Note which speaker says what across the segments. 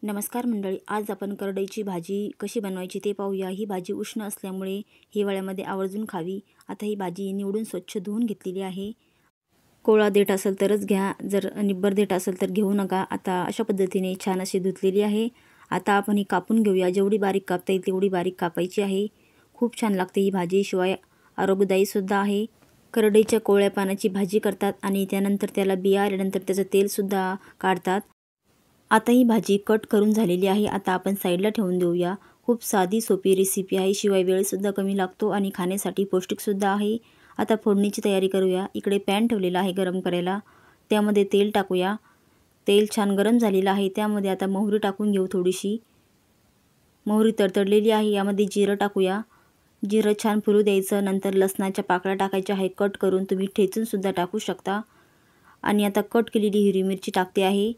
Speaker 1: नमस्कार मंडळी, आज आपण करडईची भाजी कशी बनवायची ते पाहूया। ही भाजी उष्ण असल्यामुळे हिवाळ्यामध्ये आवर्जून खावी। आता ही भाजी निवडून स्वच्छ धुवून घेतलेली आहे। कोवळा देठ असेल तरच घ्या, जर निब्बर देठ असेल तर घेऊ नका। आता अशा पद्धतीने छान अशी धुतलेली आहे। आता आपण ही कापून घेऊया। जेवढी बारीक कापता येईल तेवढी बारीक कापायची आहे। खूप छान लागते ही भाजी, शिवाय आरोग्यदायी सुद्धा आहे। करडईच्या कोवळ्या पानाची भाजी करतात आणि त्यानंतर त्याला बिया आल्यानंतर त्याचं तेल सुद्धा काढतात। आता ही भाजी कट करून झालेली आहे। आता आपण साईडला ठेवून देऊया। खूप साधी सोपी रेसिपी आहे, शिवाय वेळसुद्धा कमी लागतो आणि खाण्यासाठी पौष्टिकसुद्धा आहे। आता फोडणीची तयारी करूया। इकडे पॅन ठेवलेला आहे गरम करायला, त्यामध्ये तेल टाकूया। तेल छान गरम झालेलं आहे, त्यामध्ये आता मोहरी टाकून घेऊ थोडीशी। मोहरी तडतडलेली आहे, यामध्ये जिरं टाकूया। जिरं छान फुलू द्यायचं। नंतर लसणाच्या पाकळ्या टाकायच्या आहे कट करून, तुम्ही ठेचूनसुद्धा टाकू शकता। आणि आता कट केलेली हिरवी मिरची टाकते आहे।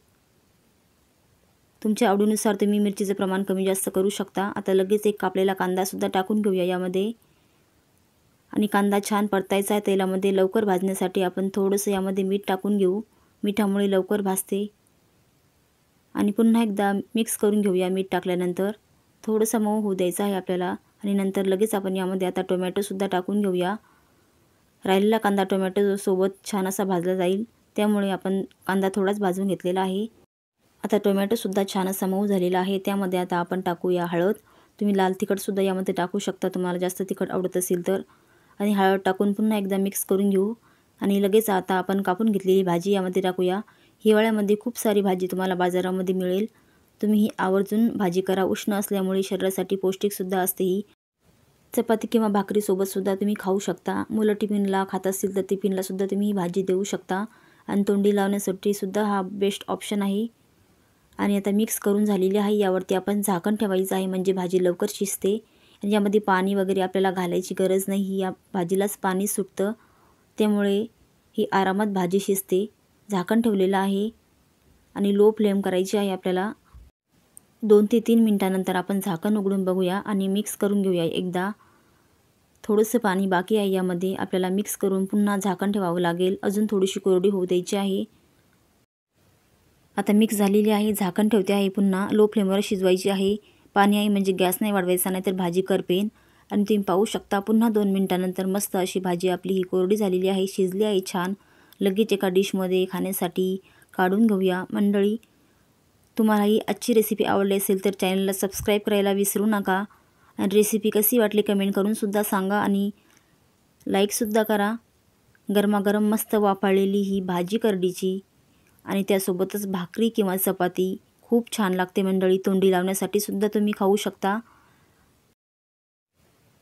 Speaker 1: तुमच्या आवडीनुसार तुम्ही मिरचीचं प्रमाण कमी जास्त करू शकता। आता लगेच एक कापलेला कांदासुद्धा टाकून घेऊया यामध्ये। आणि कांदा छान परतायचा आहे तेलामध्ये। लवकर भाजण्यासाठी आपण थोडंसं यामध्ये मीठ टाकून घेऊ, मिठामुळे लवकर भाजते। आणि पुन्हा एकदा मिक्स करून घेऊया। मीठ टाकल्यानंतर थोडंसं मऊ होऊ द्यायचं आहे आपल्याला। आणि नंतर लगेच आपण यामध्ये आता टोमॅटोसुद्धा टाकून घेऊया। राहिलेला कांदा टोमॅटो सोबत छान असा भाजला जाईल, त्यामुळे आपण कांदा थोडाच भाजून घेतलेला आहे। आता टोमॅटोसुद्धा छान असा मऊ झालेला आहे, त्यामध्ये आता आपण टाकूया हळद। तुम्ही लाल तिखटसुद्धा यामध्ये टाकू शकता, तुम्हाला जास्त तिखट आवडत असेल तर। आणि हळद टाकून पुन्हा एकदा मिक्स करून घेऊ। आणि लगेच आता आपण कापून घेतलेली भाजी यामध्ये टाकूया। हिवाळ्यामध्ये खूप सारी भाजी तुम्हाला बाजारामध्ये मिळेल, तुम्ही ही आवर्जून भाजी करा। उष्ण असल्यामुळे शरीरासाठी पौष्टिकसुद्धा असते ही। चपाती किंवा भाकरीसोबतसुद्धा तुम्ही खाऊ शकता। मुलं टिफिनला खात असतील तर टिफिनलासुद्धा तुम्ही ही भाजी देऊ शकता। आणि तोंडी लावण्यासाठी सुद्धा हा बेस्ट ऑप्शन आहे। आणि आता मिक्स करून झालेली आहे, यावरती आपण झाकण ठेवायचं आहे, म्हणजे भाजी लवकर शिजते। आणि यामध्ये पाणी वगैरे आपल्याला घालायची गरज नाही, या भाजीलाच पाणी सुटतं, त्यामुळे ही आरामात भाजी शिजते। झाकण ठेवलेलं आहे आणि लो फ्लेम करायची आहे आपल्याला। 2 ते 3 मिनिटानंतर आपण झाकण उघडून बघूया आणि मिक्स करून घेऊया एकदा। थोडंसं पाणी बाकी आहे यामध्ये, आपल्याला मिक्स करून पुन्हा झाकण ठेवावं लागेल। अजून थोडीशी कोरडी होऊ द्यायची आहे। आता मिक्स झालेली आहे, झाकण ठेवते आहे पुन्हा। लो फ्लेमवर शिजवायची आहे। पाणी आहे म्हणजे गॅस नाही वाढवायचा, नाहीतर भाजी करपेन। आणि तुम्ही पाहू शकता पुन्हा 2 मिनिटानंतर मस्त अशी भाजी आपली ही कोरडी झालेली आहे, शिजली आहे छान। लगेच एका डिशमध्ये खाण्यासाठी काढून घेऊया। मंडळी, तुम्हाला ही आजची रेसिपी आवडली असेल तर चॅनलला सबस्क्राईब करायला विसरू नका। आणि रेसिपी कशी वाटली कमेंट करूनसुद्धा सांगा आणि लाईकसुद्धा करा। गरमागरम मस्त वाफाळलेली ही भाजी करडीची आणि त्यासोबतच भाकरी किंवा चपाती खूप छान लागते मंडळी। तोंडी लावण्यासाठी सुद्धा तुम्ही खाऊ शकता।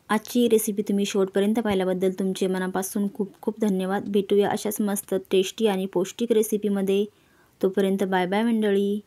Speaker 1: आजची रेसिपी तुम्ही शेवटपर्यंत पाहिल्याबद्दल तुमचे मनापासून खूप खूप धन्यवाद। भेटूया अशाच मस्त टेस्टी आणि पौष्टिक रेसिपीमध्ये। तोपर्यंत बाय बाय मंडळी।